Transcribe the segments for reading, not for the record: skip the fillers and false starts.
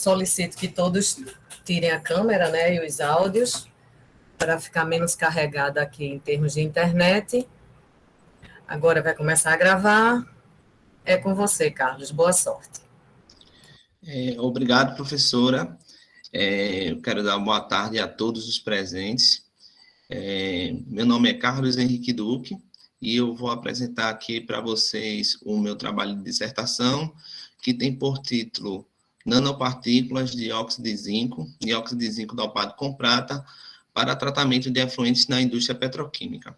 solicito que todos tirem a câmera, né, e os áudios, para ficar menos carregada aqui em termos de internet. Agora vai começar a gravar. É com você, Carlos. Boa sorte. Obrigado, professora. Eu quero dar uma boa tarde a todos os presentes. Meu nome é Carlos Henrique Duque e eu vou apresentar aqui para vocês o meu trabalho de dissertação, que tem por título Nanopartículas de dióxido de zinco dopado com prata para tratamento de efluentes na indústria petroquímica.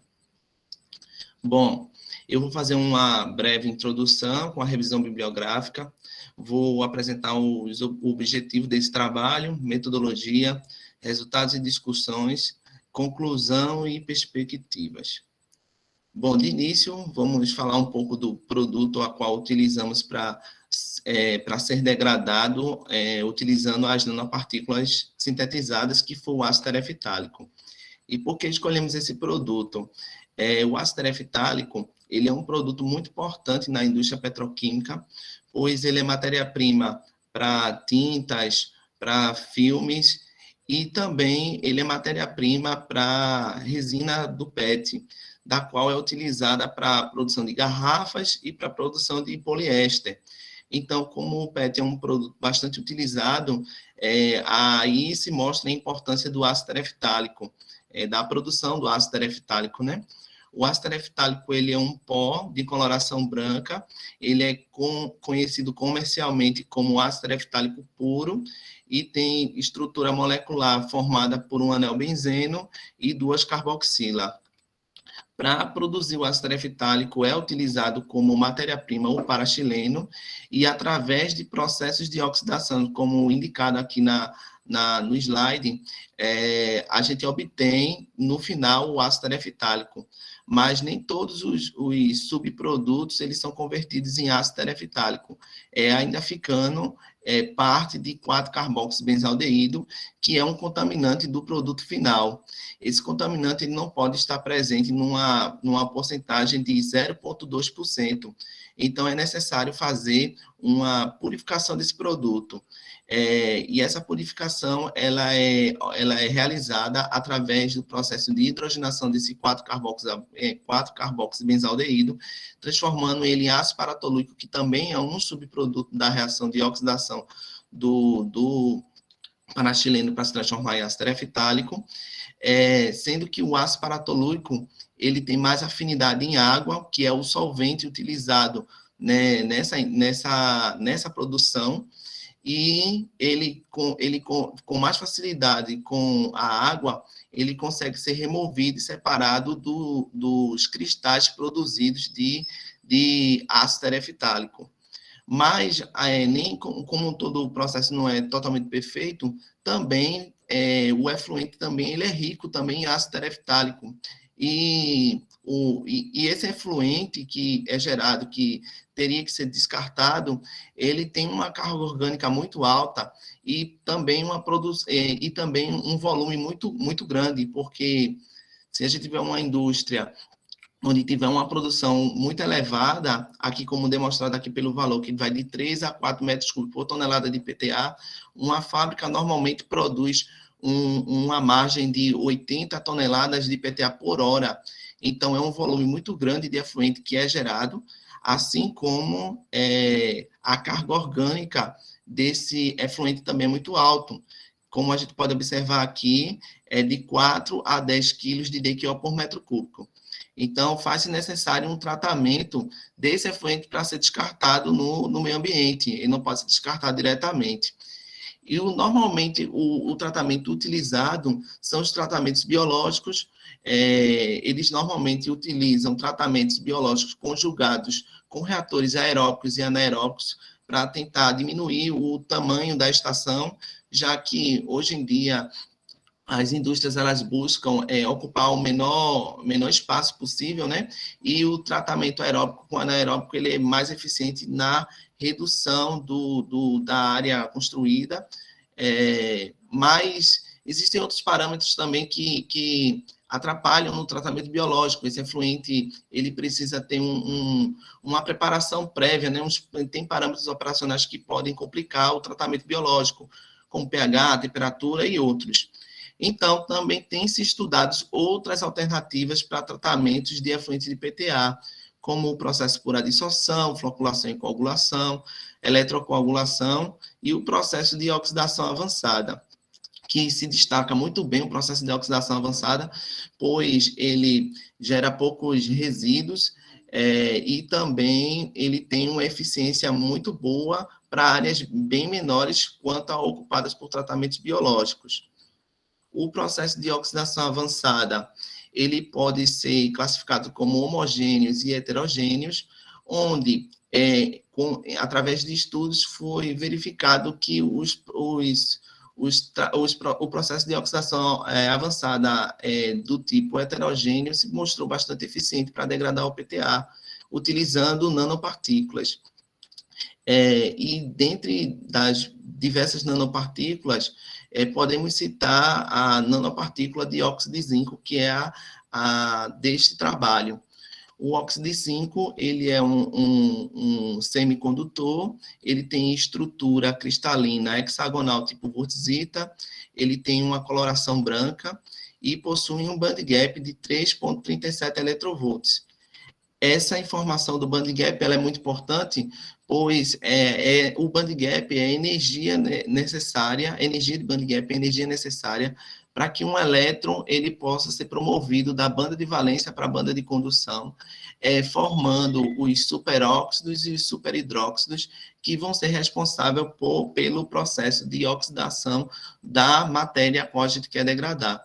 Bom, eu vou fazer uma breve introdução com a revisão bibliográfica, vou apresentar o objetivo desse trabalho, metodologia, resultados e discussões, conclusão e perspectivas. Bom, de início, vamos falar um pouco do produto a qual utilizamos para ser degradado, utilizando as nanopartículas sintetizadas, que foi o ácido tereftálico. E por que escolhemos esse produto? O ácido tereftálico, ele é um produto muito importante na indústria petroquímica, pois ele é matéria-prima para tintas, para filmes, e também ele é matéria-prima para resina do PET, da qual é utilizada para a produção de garrafas e para a produção de poliéster. Então, como o PET é um produto bastante utilizado, aí se mostra a importância do ácido tereftálico, da produção do ácido tereftálico, né? O ácido tereftálico, ele é um pó de coloração branca, ele é conhecido comercialmente como ácido tereftálico puro e tem estrutura molecular formada por um anel benzeno e duas carboxila. Para produzir o ácido tereftálico é utilizado como matéria-prima o paraxileno e através de processos de oxidação, como indicado aqui no slide, a gente obtém no final o ácido tereftálico, mas nem todos os subprodutos eles são convertidos em ácido tereftálico, ainda ficando parte de 4-carboxibenzaldeído, que é um contaminante do produto final. Esse contaminante ele não pode estar presente numa porcentagem de 0,2%. Então, é necessário fazer uma purificação desse produto. E essa purificação ela é realizada através do processo de hidrogenação desse 4-carboxibenzaldeído, transformando ele em ácido paratolúico, que também é um subproduto da reação de oxidação do paraxileno para se transformar em ácido tereftálico, sendo que o ácido paratolúico ele tem mais afinidade em água, que é o solvente utilizado, né, nessa produção, e ele com mais facilidade com a água, ele consegue ser removido e separado dos cristais produzidos de ácido tereftálico. Mas, nem como todo o processo não é totalmente perfeito, também o efluente também ele é rico também em ácido tereftálico. E esse efluente que é gerado, que teria que ser descartado, ele tem uma carga orgânica muito alta e também um volume muito, muito grande, porque se a gente tiver uma indústria onde tiver uma produção muito elevada, aqui como demonstrado aqui pelo valor, que vai de 3 a 4 metros cúbicos por tonelada de PTA, uma fábrica normalmente produz uma margem de 80 toneladas de PTA por hora. Então, é um volume muito grande de efluente que é gerado, assim como a carga orgânica desse efluente também é muito alto. Como a gente pode observar aqui, é de 4 a 10 quilos de DQO por metro cúbico. Então, faz-se necessário um tratamento desse efluente para ser descartado no meio ambiente, ele não pode ser descartado diretamente. E normalmente o tratamento utilizado são os tratamentos biológicos, eles normalmente utilizam tratamentos biológicos conjugados com reatores aeróbicos e anaeróbicos para tentar diminuir o tamanho da estação, já que hoje em dia as indústrias elas buscam ocupar o menor espaço possível, né? E o tratamento aeróbico com anaeróbico ele é mais eficiente na redução da área construída, mas Existem outros parâmetros também que atrapalham no tratamento biológico. Esse efluente, ele precisa ter uma preparação prévia, né? Tem parâmetros operacionais que podem complicar o tratamento biológico, como pH, temperatura e outros. Então, também tem-se estudado outras alternativas para tratamentos de efluentes de PTA, como o processo por adsorção, floculação e coagulação, eletrocoagulação e o processo de oxidação avançada, que se destaca muito bem o processo de oxidação avançada, pois ele gera poucos resíduos e também ele tem uma eficiência muito boa para áreas bem menores quanto a ocupadas por tratamentos biológicos. O processo de oxidação avançada, ele pode ser classificado como homogêneos e heterogêneos, onde, através de estudos, foi verificado que o processo de oxidação avançada do tipo heterogêneo se mostrou bastante eficiente para degradar o PTA, utilizando nanopartículas. E dentre das diversas nanopartículas, podemos citar a nanopartícula de óxido de zinco, que é a deste trabalho. O óxido de zinco, ele é um semicondutor, ele tem estrutura cristalina hexagonal tipo wurtzita, ele tem uma coloração branca e possui um band gap de 3,37 electrovolts. Essa informação do band gap ela é muito importante, pois o band gap é a energia necessária, a energia de band gap é a energia necessária para que um elétron ele possa ser promovido da banda de valência para a banda de condução, formando os superóxidos e os superhidróxidos, que vão ser responsáveis pelo processo de oxidação da matéria a qual a gente quer degradar.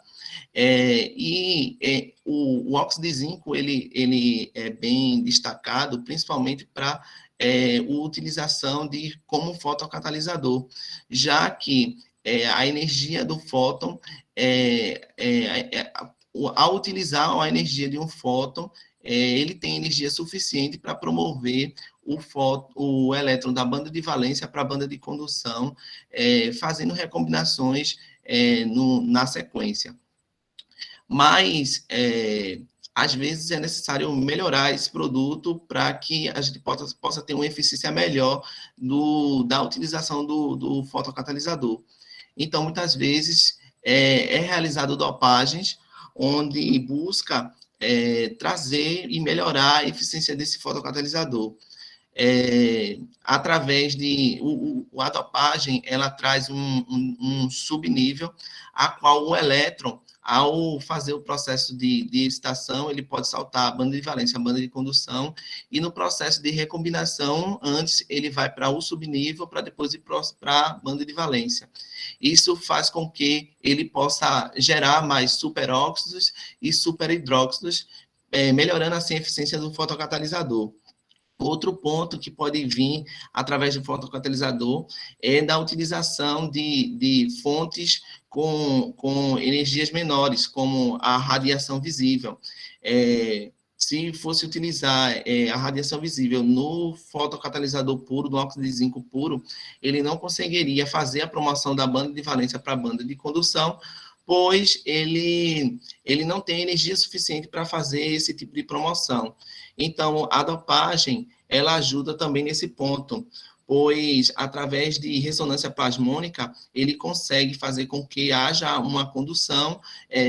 O óxido de zinco ele é bem destacado, principalmente para a utilização como fotocatalisador, já que a energia do fóton, ao utilizar a energia de um fóton, ele tem energia suficiente para promover o elétron da banda de valência para a banda de condução, fazendo recombinações na sequência. Mas, às vezes, é necessário melhorar esse produto para que a gente possa ter uma eficiência melhor da utilização do fotocatalisador. Então, muitas vezes, é realizado dopagens, onde busca trazer e melhorar a eficiência desse fotocatalisador. Através a dopagem, ela traz um subnível, a qual o elétron, ao fazer o processo de excitação, ele pode saltar a banda de valência, a banda de condução, e no processo de recombinação, antes ele vai para o subnível, para depois ir para a banda de valência. Isso faz com que ele possa gerar mais superóxidos e superhidróxidos, melhorando assim a eficiência do fotocatalisador. Outro ponto que pode vir através do fotocatalisador é da utilização de fontes com energias menores, como a radiação visível. Se fosse utilizar a radiação visível no fotocatalisador puro, do óxido de zinco puro, ele não conseguiria fazer a promoção da banda de valência para a banda de condução, pois ele não tem energia suficiente para fazer esse tipo de promoção. Então, a dopagem, ela ajuda também nesse ponto, pois, através de ressonância plasmônica, ele consegue fazer com que haja uma condução,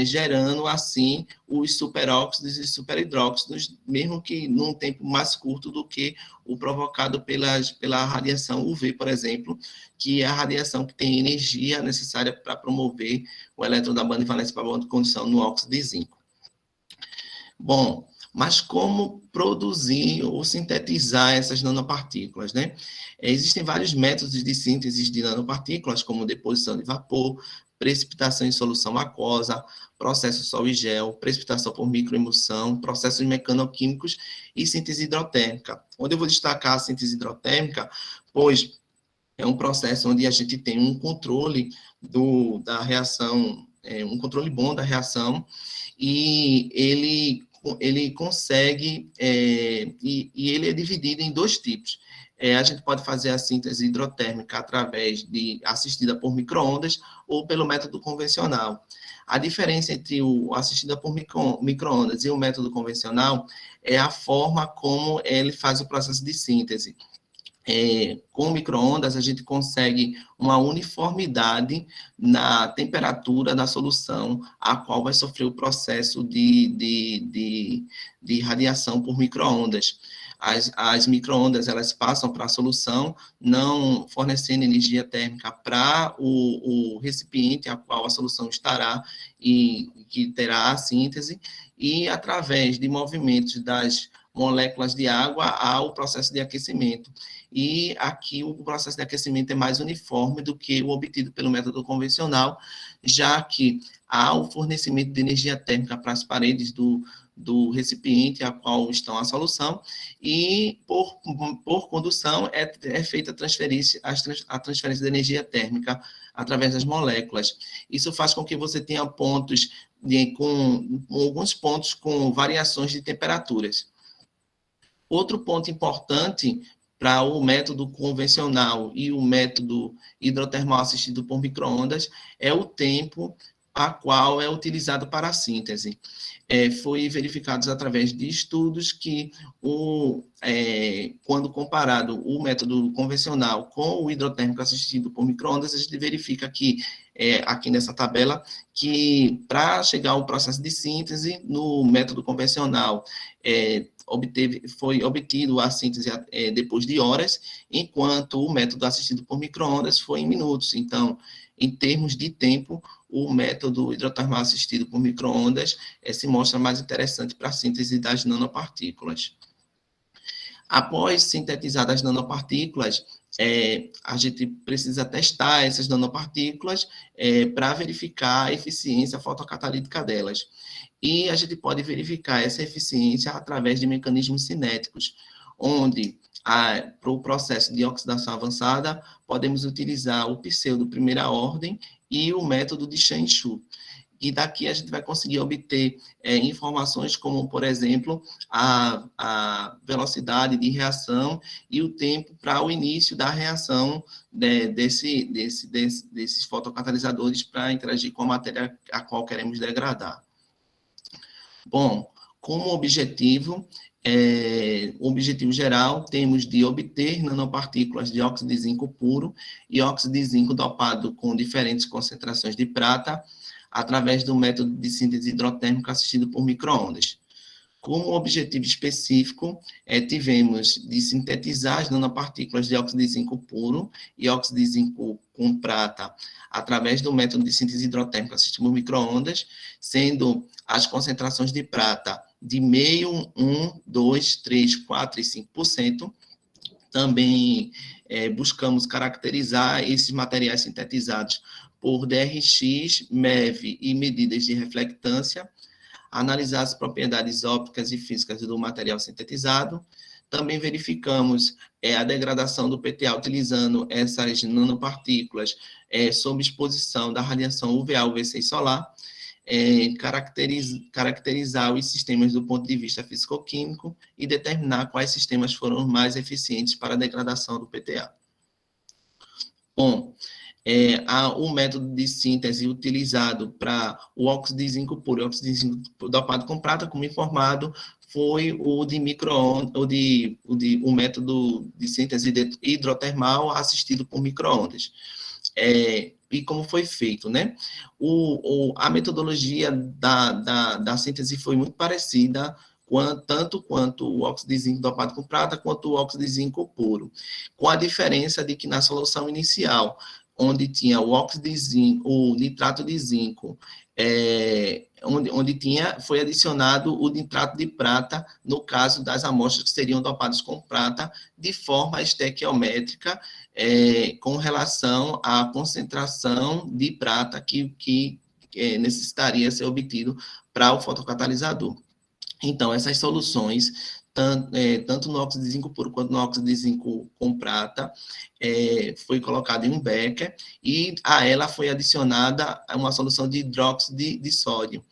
gerando, assim, os superóxidos e superhidróxidos, mesmo que num tempo mais curto do que o provocado pela radiação UV, por exemplo, que é a radiação que tem energia necessária para promover o elétron da banda de valência para a banda de condução no óxido de zinco. Bom, mas como produzir ou sintetizar essas nanopartículas, né? Existem vários métodos de síntese de nanopartículas, como deposição de vapor, precipitação em solução aquosa, processo sol e gel, precipitação por microemulsão, processos mecanoquímicos e síntese hidrotérmica. Onde eu vou destacar a síntese hidrotérmica, pois é um processo onde a gente tem um controle da reação, um controle bom da reação, e ele consegue, e ele é dividido em dois tipos. a gente pode fazer a síntese hidrotérmica através assistida por micro-ondas ou pelo método convencional. A diferença entre o assistida por micro-ondas e o método convencional é a forma como ele faz o processo de síntese. Com micro-ondas, a gente consegue uma uniformidade na temperatura da solução a qual vai sofrer o processo de radiação por micro-ondas. As micro-ondas, elas passam para a solução, não fornecendo energia térmica para o recipiente a qual a solução estará e que terá a síntese, e através de movimentos das moléculas de água ao processo de aquecimento. E aqui o processo de aquecimento é mais uniforme do que o obtido pelo método convencional, já que há o fornecimento de energia térmica para as paredes do recipiente a qual estão a solução, e por condução é feita a transferência de energia térmica através das moléculas. Isso faz com que você tenha pontos, com alguns pontos com variações de temperaturas. Outro ponto importante para o método convencional e o método hidrotermal assistido por micro-ondas é o tempo a qual é utilizado para a síntese. Foi verificado através de estudos que, quando comparado o método convencional com o hidrotérmico assistido por micro-ondas, a gente verifica que, aqui nessa tabela, que para chegar ao processo de síntese, no método convencional, foi obtido a síntese depois de horas, enquanto o método assistido por micro-ondas foi em minutos. Então, em termos de tempo, o método hidrotermal assistido por micro-ondas se mostra mais interessante para a síntese das nanopartículas. Após sintetizadas as nanopartículas, a gente precisa testar essas nanopartículas para verificar a eficiência fotocatalítica delas. E a gente pode verificar essa eficiência através de mecanismos cinéticos, onde, para o processo de oxidação avançada, podemos utilizar o pseudo primeira ordem e o método de Chen-Chu. E daqui a gente vai conseguir obter informações como, por exemplo, a velocidade de reação e o tempo para o início da reação desses fotocatalisadores para interagir com a matéria a qual queremos degradar. Bom, como objetivo geral, temos de obter nanopartículas de óxido de zinco puro e óxido de zinco dopado com diferentes concentrações de prata, através do método de síntese hidrotérmica assistido por micro-ondas. Como objetivo específico, tivemos de sintetizar as nanopartículas de óxido de zinco puro e óxido de zinco com prata através do método de síntese hidrotérmica assistido por micro-ondas, sendo as concentrações de prata de meio, 1, 2, 3, 4 e 5%. Também buscamos caracterizar esses materiais sintetizados por DRX, MEV e medidas de reflectância, analisar as propriedades ópticas e físicas do material sintetizado. Também verificamos a degradação do PTA utilizando essas nanopartículas sob exposição da radiação UVA, UVC e solar, caracterizar os sistemas do ponto de vista físico-químico e determinar quais sistemas foram mais eficientes para a degradação do PTA. Bom, o método de síntese utilizado para o óxido de zinco puro e óxido de zinco dopado com prata, como informado, foi o de micro-ondas, o método de síntese hidrotermal assistido por micro-ondas. E como foi feito, né? A metodologia da síntese foi muito parecida, tanto quanto o óxido de zinco dopado com prata, quanto o óxido de zinco puro, com a diferença de que na solução inicial, onde tinha o óxido de zinco, o nitrato de zinco, foi adicionado o nitrato de prata, no caso das amostras que seriam dopadas com prata, de forma estequiométrica, com relação à concentração de prata que necessitaria ser obtido para o fotocatalisador. Então, essas soluções, tanto no óxido de zinco puro quanto no óxido de zinco com prata, foi colocado em um becker e a ela foi adicionada uma solução de hidróxido de sódio.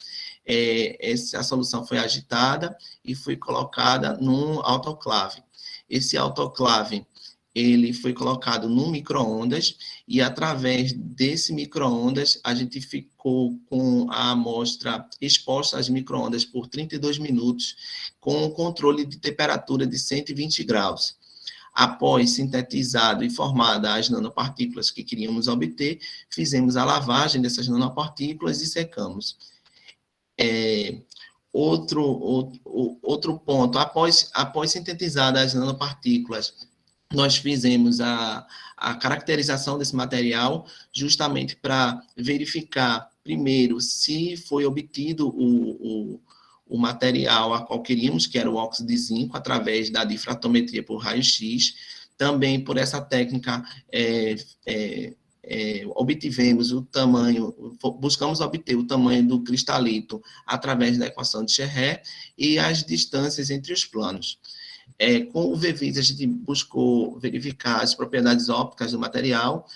Essa solução foi agitada e foi colocada num autoclave. Esse autoclave ele foi colocado no micro-ondas e, através desse micro-ondas, a gente ficou com a amostra exposta às micro-ondas por 32 minutos, com o controle de temperatura de 120 graus. Após sintetizado e formada as nanopartículas que queríamos obter, fizemos a lavagem dessas nanopartículas e secamos. Outro ponto, após sintetizadas as nanopartículas, nós fizemos a caracterização desse material justamente para verificar, primeiro, se foi obtido o material a qual queríamos, que era o óxido de zinco, através da difratometria por raio-x. Também, por essa técnica, obtivemos o tamanho, buscamos obter o tamanho do cristalito através da equação de Scherrer e as distâncias entre os planos. Com o VVIS, a gente buscou verificar as propriedades ópticas do material,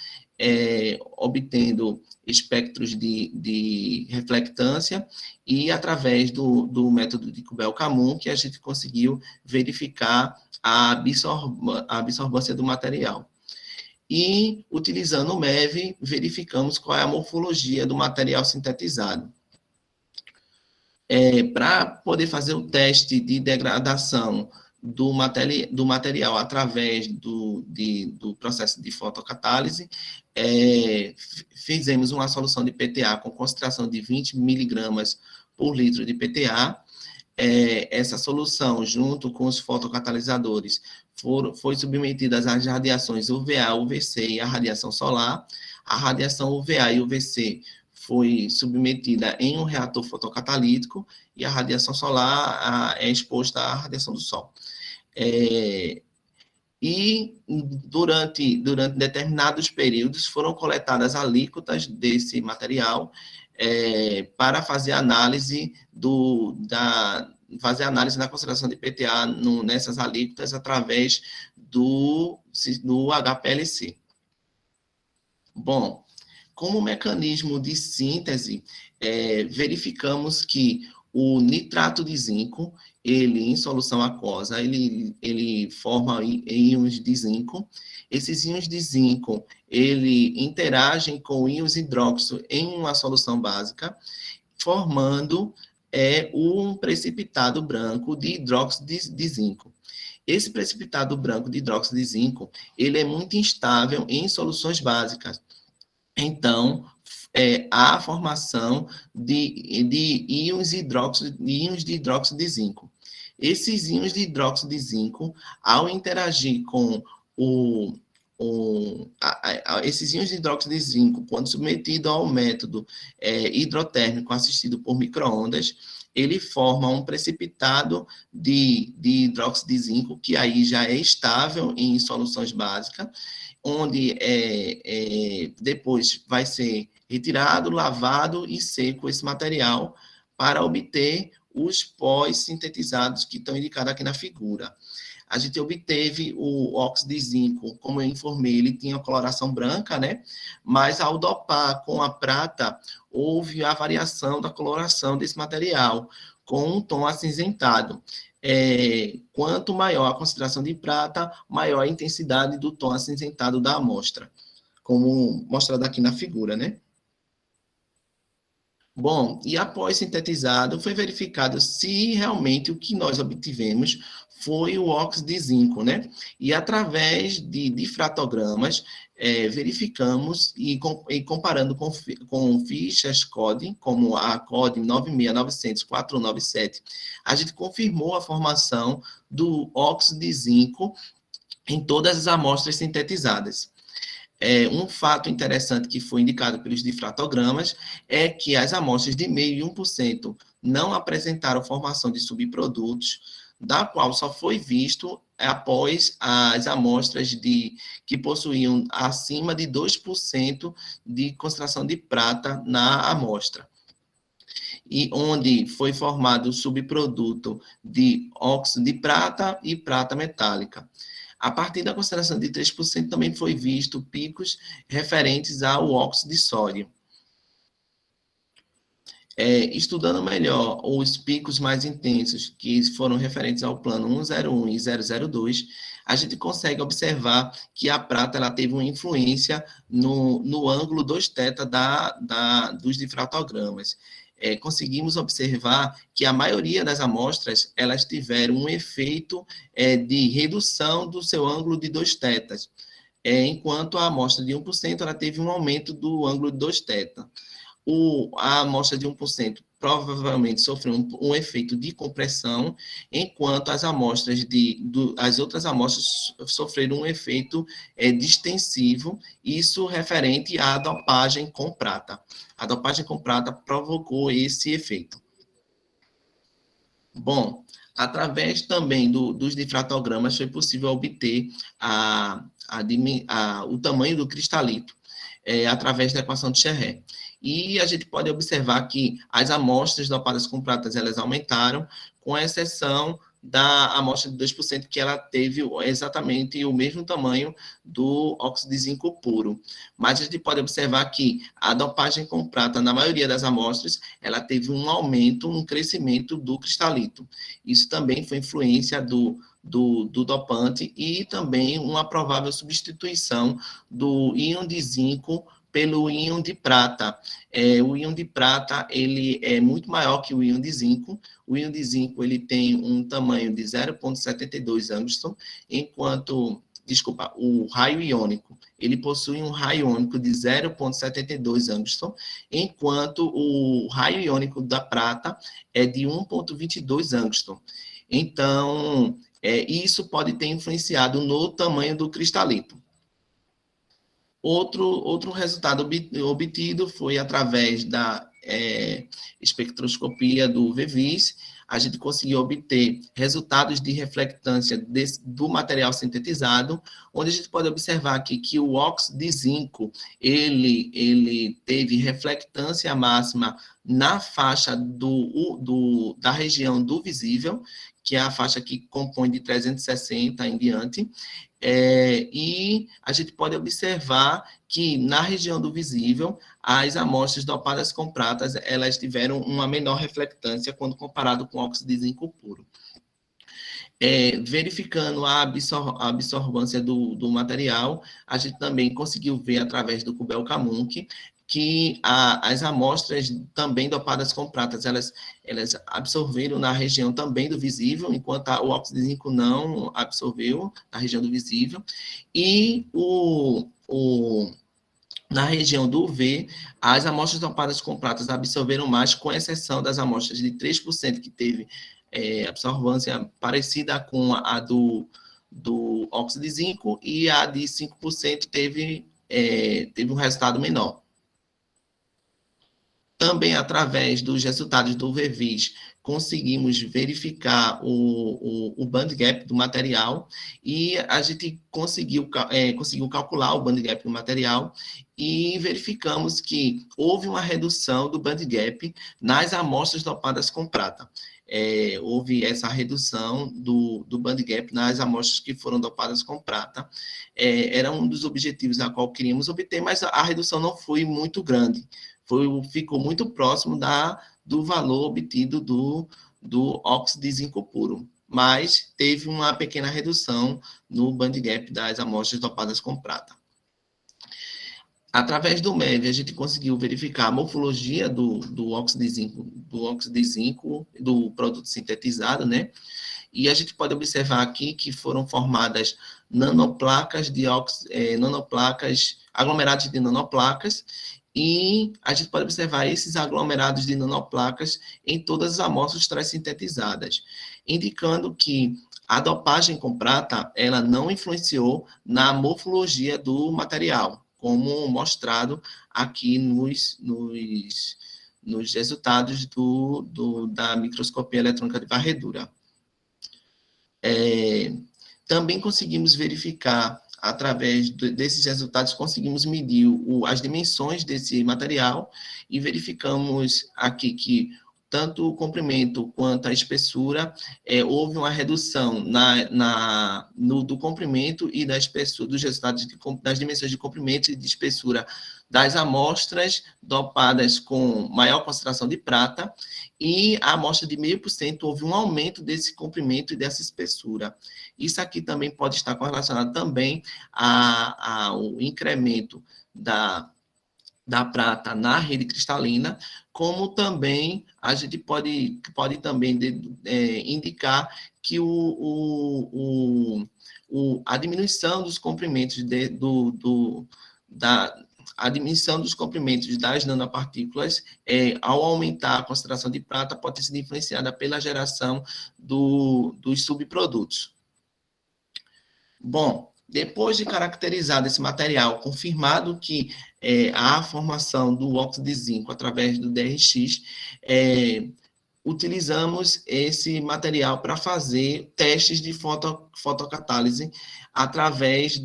obtendo espectros de reflectância, e através do método de Kuppel-Kamun, que a gente conseguiu verificar a absorvância do material. E, utilizando o MEV, verificamos qual é a morfologia do material sintetizado. Para poder fazer o teste de degradação do material através do processo de fotocatálise, fizemos uma solução de PTA com concentração de 20 miligramas por litro de PTA. Essa solução, junto com os fotocatalisadores, foi submetida às radiações UVA, UVC e a radiação solar. A radiação UVA e UVC foi submetida em um reator fotocatalítico e a radiação solar é exposta à radiação do sol. E durante determinados períodos foram coletadas alíquotas desse material para fazer análise da concentração de PTA nessas alíquotas através do HPLC. Bom, como mecanismo de síntese, verificamos que o nitrato de zinco, ele em solução aquosa, ele forma íons de zinco. Esses íons de zinco, ele interagem com íons hidróxido em uma solução básica, formando um precipitado branco de hidróxido de zinco. Esse precipitado branco de hidróxido de zinco, ele é muito instável em soluções básicas. Então, há a formação de íons de hidróxido de zinco. Esses íons de hidróxido de zinco, ao interagir com esses íons de hidróxido de zinco, quando submetido ao método hidrotérmico assistido por micro-ondas, ele forma um precipitado de hidróxido de zinco, que aí já é estável em soluções básicas, onde depois vai ser retirado, lavado e seco esse material para obter os pós sintetizados que estão indicados aqui na figura. A gente obteve o óxido de zinco, como eu informei, ele tinha coloração branca, né? Mas ao dopar com a prata, houve a variação da coloração desse material, com um tom acinzentado. Quanto maior a concentração de prata, maior a intensidade do tom acinzentado da amostra, como mostrado aqui na figura, né? Bom, e após sintetizado, foi verificado se realmente o que nós obtivemos foi o óxido de zinco, né? E através de difratogramas, verificamos e comparando com fichas CODE, como a CODE 96900-497, a gente confirmou a formação do óxido de zinco em todas as amostras sintetizadas. Um fato interessante que foi indicado pelos difratogramas é que as amostras de meio e 1% não apresentaram formação de subprodutos, da qual só foi visto após as amostras que possuíam acima de 2% de concentração de prata na amostra, e onde foi formado o subproduto de óxido de prata e prata metálica. A partir da concentração de 3% também foi visto picos referentes ao óxido de sódio. Estudando melhor os picos mais intensos, que foram referentes ao plano 101 e 002, a gente consegue observar que a prata ela teve uma influência no ângulo 2θ dos difratogramas. Conseguimos observar que a maioria das amostras elas tiveram um efeito de redução do seu ângulo de 2θ, enquanto a amostra de 1% ela teve um aumento do ângulo de 2θ. A amostra de 1% provavelmente sofreu um efeito de compressão, enquanto as outras amostras sofreram um efeito distensivo, isso referente à dopagem com prata. A dopagem com prata provocou esse efeito. Bom, através também dos difratogramas foi possível obter o tamanho do cristalito, através da equação de Cherré. E a gente pode observar que as amostras dopadas com pratas, elas aumentaram, com exceção da amostra de 2%, que ela teve exatamente o mesmo tamanho do óxido de zinco puro. Mas a gente pode observar que a dopagem com prata, na maioria das amostras, ela teve um aumento, um crescimento do cristalito. Isso também foi influência do dopante e também uma provável substituição do íon de zinco pelo íon de prata. O íon de prata ele é muito maior que o íon de zinco. O íon de zinco ele tem um tamanho de 0,72 angstrom, enquanto, o raio iônico, ele possui um raio iônico de 0,72 angstrom, enquanto o raio iônico da prata é de 1,22 angstrom. Então, isso pode ter influenciado no tamanho do cristalito. Outro resultado obtido foi através da espectroscopia do VVIS. A gente conseguiu obter resultados de reflectância do material sintetizado, onde a gente pode observar aqui que o óxido de zinco, ele teve reflectância máxima na faixa da região do visível, que é a faixa que compõe de 360 em diante, e a gente pode observar que na região do visível, as amostras dopadas com pratas, elas tiveram uma menor reflectância quando comparado com óxido de zinco puro. Verificando a absorvância do material, a gente também conseguiu ver através do Kubel-Kamunck que as amostras também dopadas com pratas, elas absorveram na região também do visível, enquanto o óxido de zinco não absorveu na região do visível, e na região do UV, as amostras dopadas com pratas absorveram mais, com exceção das amostras de 3% que teve absorvância parecida com a do óxido de zinco, e a de 5% teve um resultado menor. Também, através dos resultados do VVIS, conseguimos verificar o band gap do material, e a gente conseguiu calcular o band gap do material, e verificamos que houve uma redução do band gap nas amostras dopadas com prata. Houve essa redução do band gap nas amostras que foram dopadas com prata. Era um dos objetivos a qual queríamos obter, mas a redução não foi muito grande. Ficou muito próximo do valor obtido do óxido de zinco puro, mas teve uma pequena redução no band gap das amostras dopadas com prata. Através do MEV, a gente conseguiu verificar a morfologia do óxido de zinco, do produto sintetizado, né? E a gente pode observar aqui que foram formadas aglomerados de nanoplacas, e a gente pode observar esses aglomerados de nanoplacas em todas as amostras transintetizadas, indicando que a dopagem com prata, ela não influenciou na morfologia do material, como mostrado aqui nos resultados da microscopia eletrônica de varredura. Também conseguimos verificar, através desses resultados, conseguimos medir as dimensões desse material, e verificamos aqui que tanto o comprimento quanto a espessura, houve uma redução do comprimento e da espessura, dos resultados das dimensões de comprimento e de espessura das amostras dopadas com maior concentração de prata, e a amostra de 0,5% houve um aumento desse comprimento e dessa espessura. Isso aqui também pode estar correlacionado também ao incremento da prata na rede cristalina, como também a gente pode também indicar que a diminuição dos comprimentos a diminuição dos comprimentos das nanopartículas, ao aumentar a concentração de prata, pode ter sido influenciada pela geração dos subprodutos. Bom, depois de caracterizado esse material, confirmado que há a formação do óxido de zinco através do DRX, utilizamos esse material para fazer testes de fotocatálise através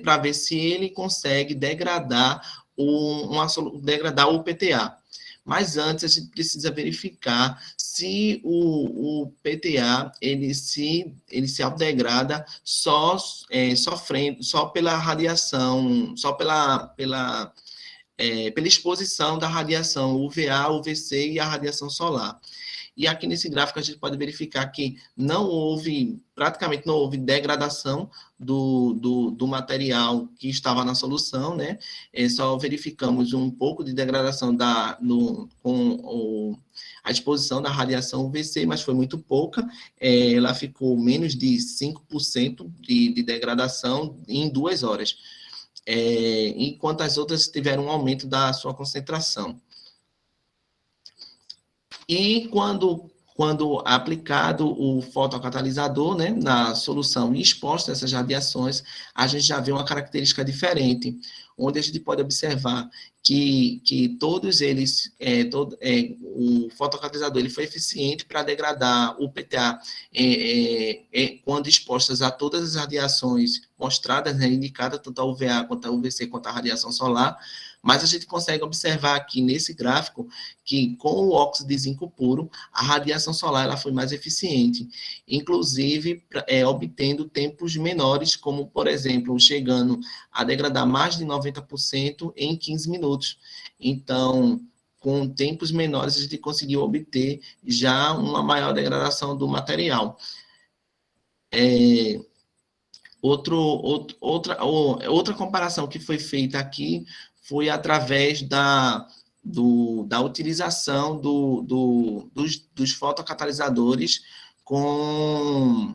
para ver se ele consegue degradar o PTA. Mas antes a gente precisa verificar se o PTA ele se autodegrada só pela radiação, só pela exposição da radiação UVA, UVC e a radiação solar. E aqui nesse gráfico a gente pode verificar que praticamente não houve degradação do material que estava na solução, né? Só verificamos um pouco de degradação com a exposição da radiação UVC, mas foi muito pouca. Ela ficou menos de 5% de degradação em 2 horas. Enquanto as outras tiveram um aumento da sua concentração. E quando aplicado o fotocatalisador, né, na solução e exposto a essas radiações, a gente já vê uma característica diferente, onde a gente pode observar que todos eles, o fotocatalisador ele foi eficiente para degradar o PTA quando expostas a todas as radiações mostradas, né, indicadas, tanto a UVA, quanto a UVC, quanto a radiação solar, mas a gente consegue observar aqui nesse gráfico que com o óxido de zinco puro, a radiação solar ela foi mais eficiente, inclusive obtendo tempos menores, como, por exemplo, chegando a degradar mais de 90% em 15 minutos. Então, com tempos menores, a gente conseguiu obter já uma maior degradação do material. Outra comparação que foi feita aqui foi através da utilização dos fotocatalisadores com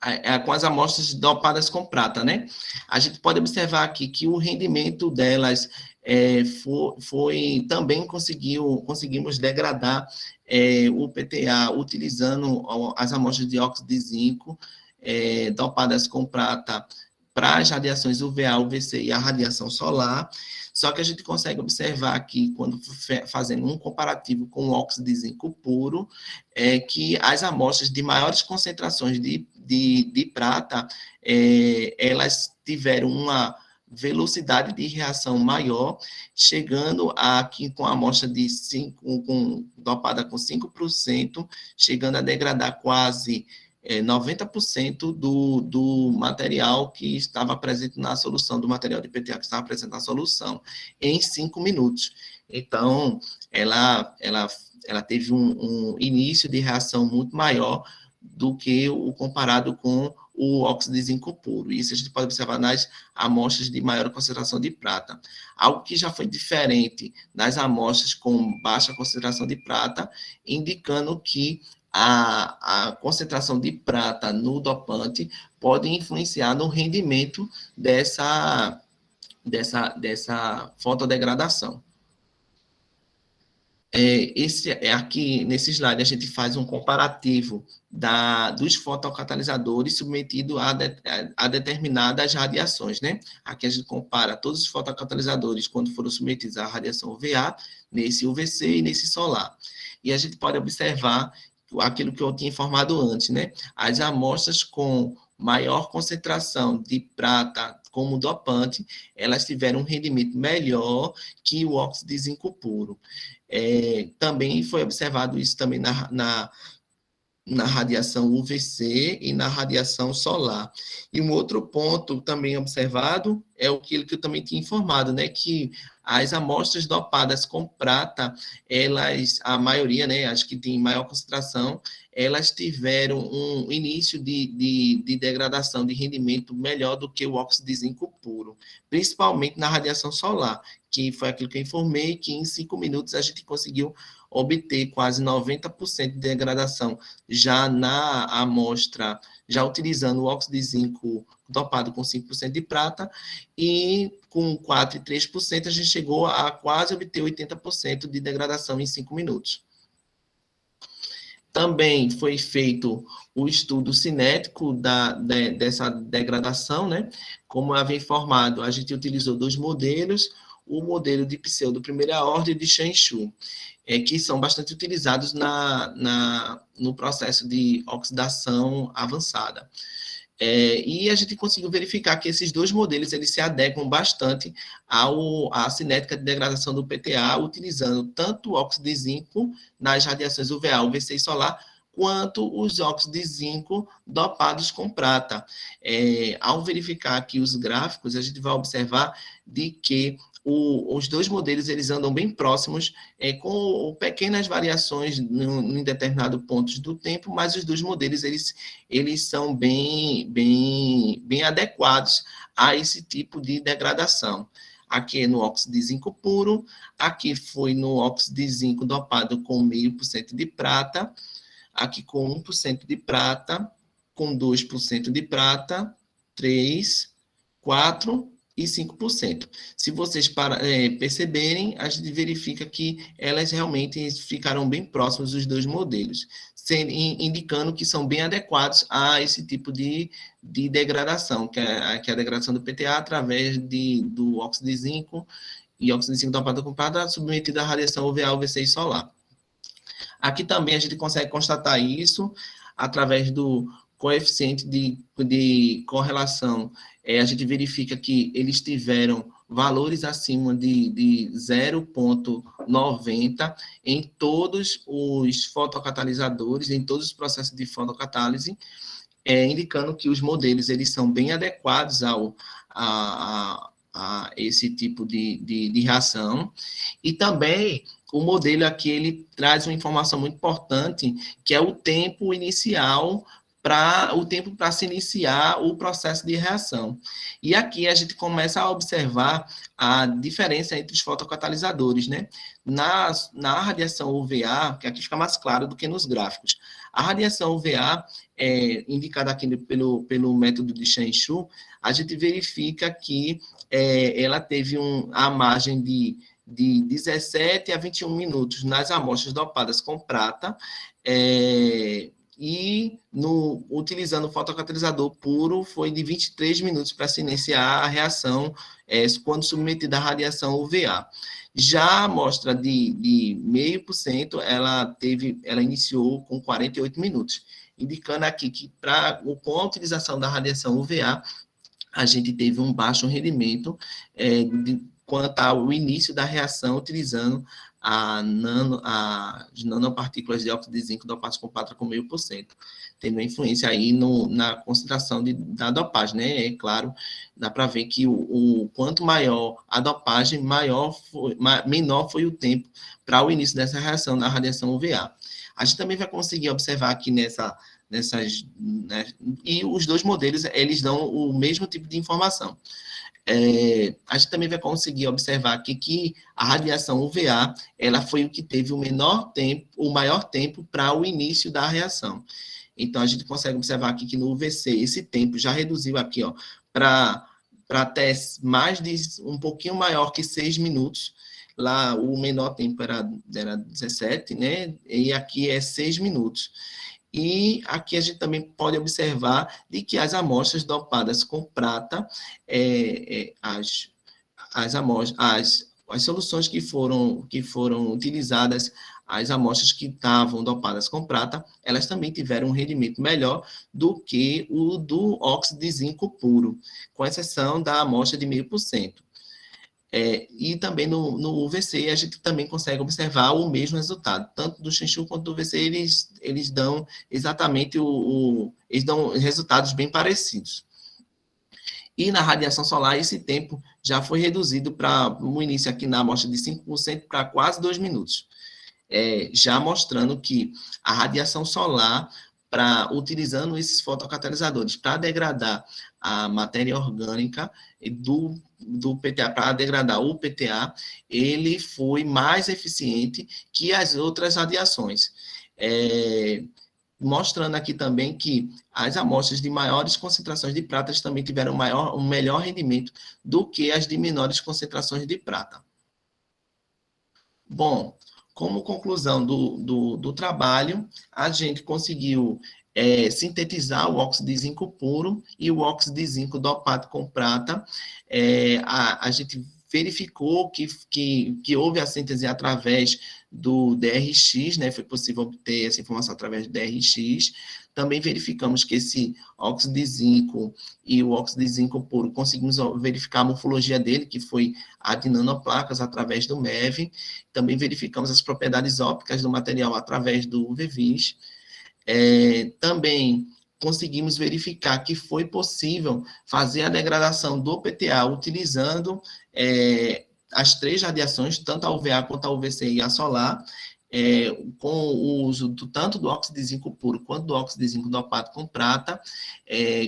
as amostras dopadas com prata, né? A gente pode observar aqui que o rendimento delas também conseguimos degradar o PTA utilizando as amostras de óxido de zinco dopadas com prata para as radiações UVA, UVC e a radiação solar, só que a gente consegue observar aqui, quando fazendo um comparativo com o óxido de zinco puro, que as amostras de maiores concentrações de prata, elas tiveram uma velocidade de reação maior, chegando aqui com a amostra dopada com 5%, chegando a degradar quase 90% do material que estava presente na solução, do material de PTA que estava presente na solução, em 5 minutos. Então, ela teve um início de reação muito maior do que o comparado com o óxido de zinco puro. Isso a gente pode observar nas amostras de maior concentração de prata. Algo que já foi diferente nas amostras com baixa concentração de prata, indicando que a concentração de prata no dopante pode influenciar no rendimento dessa fotodegradação. Aqui, nesse slide, a gente faz um comparativo dos fotocatalisadores submetidos a determinadas radiações, né? Aqui a gente compara todos os fotocatalisadores quando foram submetidos à radiação UVA, nesse UVC e nesse solar. E a gente pode observar aquilo que eu tinha informado antes, né? As amostras com maior concentração de prata como dopante, elas tiveram um rendimento melhor que o óxido de zinco puro. Também foi observado isso também na radiação UVC e na radiação solar. E um outro ponto também observado é aquilo que eu também tinha informado, né, que as amostras dopadas com prata, elas, a maioria, né, acho que tem maior concentração, elas tiveram um início de degradação de rendimento melhor do que o óxido de zinco puro, principalmente na radiação solar, que foi aquilo que eu informei, que em 5 minutos a gente conseguiu obter quase 90% de degradação já na amostra, já utilizando o óxido de zinco dopado com 5% de prata, e com 4 e 3% a gente chegou a quase obter 80% de degradação em 5 minutos. Também foi feito o estudo cinético dessa degradação, né? Como eu havia informado, a gente utilizou 2 modelos, o modelo de pseudo primeira ordem de Shan-Shu, que são bastante utilizados no processo de oxidação avançada. E a gente conseguiu verificar que esses 2 modelos eles se adequam bastante à cinética de degradação do PTA, utilizando tanto o óxido de zinco nas radiações UVA, UVC e solar, quanto os óxidos de zinco dopados com prata. Ao verificar aqui os gráficos, a gente vai observar de que os 2 modelos eles andam bem próximos, com pequenas variações em determinados pontos do tempo, mas os 2 modelos eles são bem adequados a esse tipo de degradação. Aqui é no óxido de zinco puro, aqui foi no óxido de zinco dopado com 0,5% de prata, aqui com 1% de prata, com 2% de prata, 3%, 4% e 5%. Se vocês perceberem, a gente verifica que elas realmente ficaram bem próximas dos 2 modelos, indicando que são bem adequados a esse tipo de degradação, que é a degradação do PTA através do óxido de zinco e óxido de zinco dopado com prata submetido à radiação UVA, UVC e solar. Aqui também a gente consegue constatar isso através do coeficiente de correlação. A gente verifica que eles tiveram valores acima de 0,90 em todos os fotocatalisadores, em todos os processos de fotocatálise, indicando que os modelos eles são bem adequados a esse tipo de reação. E também o modelo aqui ele traz uma informação muito importante, que é o tempo inicial para se iniciar o processo de reação. E aqui a gente começa a observar a diferença entre os fotocatalisadores, né? Na radiação UVA, que aqui fica mais claro do que nos gráficos. A radiação UVA, indicada aqui pelo método de Shan-Shu, a gente verifica que ela teve a margem de 17 a 21 minutos nas amostras dopadas com prata, e utilizando o fotocatalisador puro, foi de 23 minutos para se iniciar a reação quando submetida à radiação UVA. Já a amostra de 0,5%, ela iniciou com 48 minutos, indicando aqui que com a utilização da radiação UVA, a gente teve um baixo rendimento quanto ao início da reação, utilizando as nanopartículas de óxido de zinco dopadas com prata com 0,5%, tendo uma influência aí na concentração da dopagem, né? É claro, dá para ver que quanto maior a dopagem, menor foi o tempo para o início dessa reação na radiação UVA. A gente também vai conseguir observar aqui nessas, né, e os 2 modelos, eles dão o mesmo tipo de informação. A gente também vai conseguir observar aqui que a radiação UVA, ela foi o que teve o maior tempo para o início da reação. Então, a gente consegue observar aqui que no UVC, esse tempo já reduziu aqui, ó, para até um pouquinho maior que 6 minutos. Lá, o menor tempo era 17, né? E aqui é 6 minutos. E aqui a gente também pode observar de que as amostras dopadas com prata, as soluções que foram utilizadas, as amostras que estavam dopadas com prata, elas também tiveram um rendimento melhor do que o do óxido de zinco puro, com exceção da amostra de 0,5%. E também no UVC, a gente também consegue observar o mesmo resultado. Tanto do Chenchu quanto do UVC, eles dão exatamente eles dão resultados bem parecidos. E na radiação solar, esse tempo já foi reduzido no início aqui na amostra de 5% para quase 2 minutos. Já mostrando que a radiação solar, utilizando esses fotocatalisadores para degradar a matéria orgânica do PTA, para degradar o PTA, ele foi mais eficiente que as outras radiações. Mostrando aqui também que as amostras de maiores concentrações de prata também tiveram um melhor rendimento do que as de menores concentrações de prata. Bom, como conclusão do trabalho, a gente conseguiu sintetizar o óxido de zinco puro e o óxido de zinco dopado com prata. A gente verificou que houve a síntese através do DRX, né? Foi possível obter essa informação através do DRX. Também verificamos que esse óxido de zinco e o óxido de zinco puro, conseguimos verificar a morfologia dele, que foi a de nanoplacas através do MEV. Também verificamos as propriedades ópticas do material através do UV-Vis. Também conseguimos verificar que foi possível fazer a degradação do PTA utilizando as 3 radiações, tanto a UVA quanto a UVC e a solar, com o uso tanto do óxido de zinco puro quanto do óxido de zinco dopado com prata,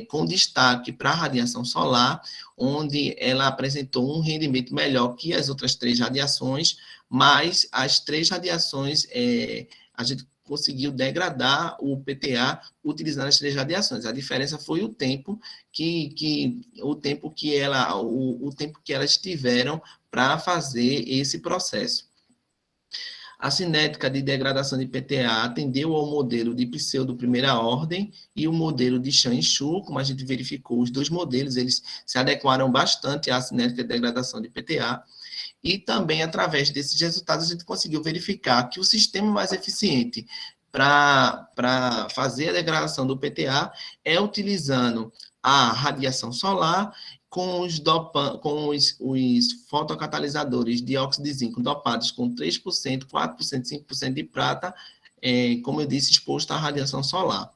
com destaque para a radiação solar, onde ela apresentou um rendimento melhor que as outras 3 radiações, mas as 3 radiações, a gente conseguiu degradar o PTA utilizando as 3 radiações. A diferença foi o tempo que elas tiveram para fazer esse processo. A cinética de degradação de PTA atendeu ao modelo de pseudo primeira ordem e o modelo de Chan-Chu. Como a gente verificou, os 2 modelos eles se adequaram bastante à cinética de degradação de PTA. E também, através desses resultados, a gente conseguiu verificar que o sistema mais eficiente para fazer a degradação do PTA é utilizando a radiação solar com os fotocatalisadores de óxido de zinco dopados com 3%, 4%, 5% de prata, como eu disse, exposto à radiação solar.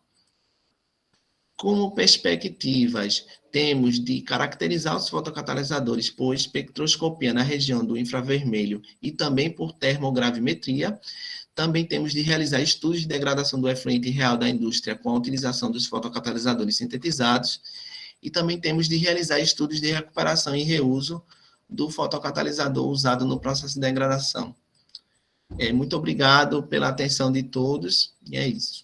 Como perspectivas, temos de caracterizar os fotocatalisadores por espectroscopia na região do infravermelho e também por termogravimetria. Também temos de realizar estudos de degradação do efluente real da indústria com a utilização dos fotocatalisadores sintetizados. E também temos de realizar estudos de recuperação e reuso do fotocatalisador usado no processo de degradação. Muito obrigado pela atenção de todos, e é isso.